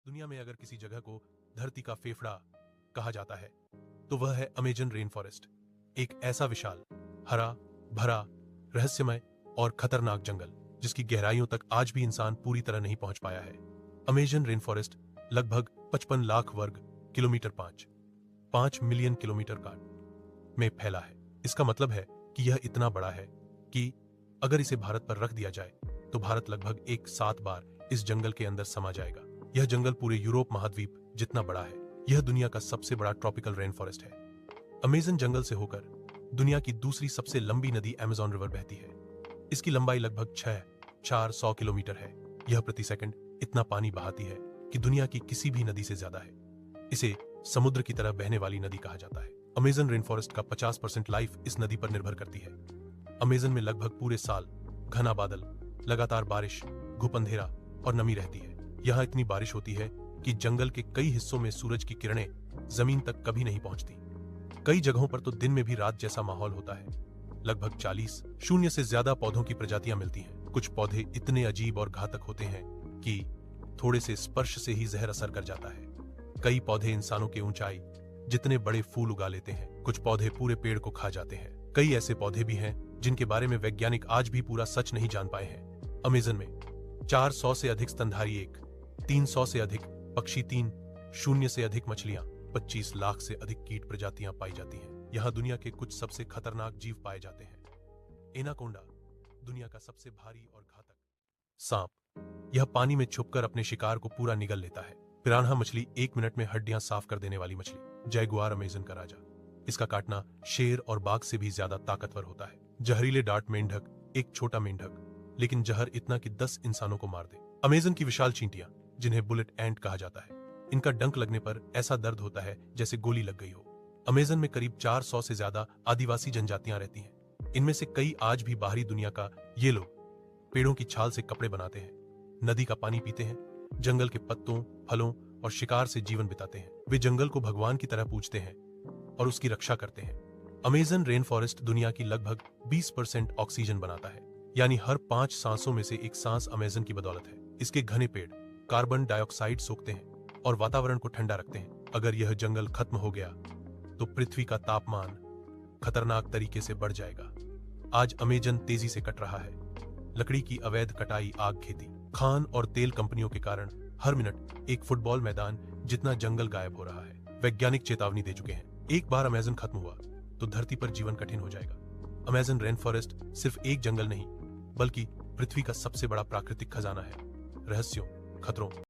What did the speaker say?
दुनिया में अगर किसी जगह को धरती का फेफड़ा कहा जाता है तो वह है अमेजन रेन फॉरेस्ट। एक ऐसा विशाल, हरा भरा, रहस्यमय और खतरनाक जंगल जिसकी गहराइयों तक आज भी इंसान पूरी तरह नहीं पहुंच पाया है। अमेजन रेन फॉरेस्ट लगभग 55 लाख वर्ग किलोमीटर 5 मिलियन किलोमीटर काट में फैला है। इसका मतलब है कि यह इतना बड़ा है कि अगर इसे भारत पर रख दिया जाए तो भारत लगभग 7 बार इस जंगल के अंदर समा जाएगा। यह जंगल पूरे यूरोप महाद्वीप जितना बड़ा है। यह दुनिया का सबसे बड़ा ट्रॉपिकल रेन फॉरेस्ट है। अमेजन जंगल से होकर दुनिया की दूसरी सबसे लंबी नदी अमेजन रिवर बहती है। इसकी लंबाई लगभग 400 किलोमीटर है। यह प्रति सेकंड इतना पानी बहाती है कि दुनिया की किसी भी नदी से ज्यादा है। इसे समुद्र की तरह बहने वाली नदी कहा जाता है। अमेजन रेन फॉरेस्ट का 50% लाइफ इस नदी पर निर्भर करती है। अमेजन में लगभग पूरे साल घना बादल, लगातार बारिश, घुप अंधेरा और नमी रहती है। यहाँ इतनी बारिश होती है कि जंगल के कई हिस्सों में सूरज की किरणें जमीन तक कभी नहीं पहुंचती। कई जगहों पर तो दिन में भी रात जैसा माहौल होता है। लगभग 40 से ज्यादा पौधों की प्रजातियां मिलती हैं। कुछ पौधे इतने अजीब और घातक होते हैं कि थोड़े से स्पर्श से ही जहर असर कर जाता है। कई पौधे इंसानों के ऊंचाई जितने बड़े फूल उगा लेते हैं। कुछ पौधे पूरे पेड़ को खा जाते हैं। कई ऐसे पौधे भी हैं जिनके बारे में वैज्ञानिक आज भी पूरा सच नहीं जान पाए हैं। अमेजन में 400 से अधिक स्तनधारी, 300 से अधिक पक्षी, 0 से अधिक मछलियां, 25 लाख से अधिक कीट प्रजातियां पाई जाती हैं। यहाँ दुनिया के कुछ सबसे खतरनाक जीव पाए जाते हैं। एनाकोंडा, दुनिया का सबसे भारी और घातक सांप। यह पानी में छुपकर अपने शिकार को पूरा निगल लेता है। पिरान्हा मछली 1 मिनट में हड्डियां साफ कर देने वाली मछली। जैगुआर, अमेजन का राजा। इसका काटना शेर और बाघ से भी ज्यादा ताकतवर होता है। जहरीले डार्ट मेंढक, एक छोटा मेंढक लेकिन जहर इतना कि 10 इंसानों को मार दे। अमेजन की विशाल चींटियां, जिन्हें बुलेट एंट कहा जाता है। इनका डंक लगने पर ऐसा दर्द होता है जैसे गोली लग गई हो। अमेजन में करीब 400 से ज्यादा आदिवासी जनजातियां रहती हैं। इनमें से कई आज भी बाहरी दुनिया का ये लोग पेड़ों की छाल से कपड़े बनाते हैं, नदी का पानी पीते हैं, जंगल के पत्तों, फलों और शिकार से जीवन बिताते हैं। वे जंगल को भगवान की तरह पूजते हैं और उसकी रक्षा करते हैं। अमेजन रेन फॉरेस्ट दुनिया की लगभग 20% ऑक्सीजन बनाता है, यानी हर 5 सांसों में से एक सांस अमेजन की बदौलत है। इसके घने पेड़ कार्बन डाइऑक्साइड सोखते हैं और वातावरण को ठंडा रखते हैं। अगर यह जंगल खत्म हो गया तो पृथ्वी का तापमान खतरनाक तरीके से बढ़ जाएगा। आज अमेजन तेजी से कट रहा है। लकड़ी की अवैध कटाई, आग खेती, खान और तेल कंपनियों के कारण हर मिनट एक फुटबॉल मैदान जितना जंगल गायब हो रहा है। वैज्ञानिक चेतावनी दे चुके हैं, एक बार अमेजन खत्म हुआ तो धरती पर जीवन कठिन हो जाएगा। अमेजन रेन फॉरेस्ट सिर्फ एक जंगल नहीं बल्कि पृथ्वी का सबसे बड़ा प्राकृतिक खजाना है। रहस्यों, खतरों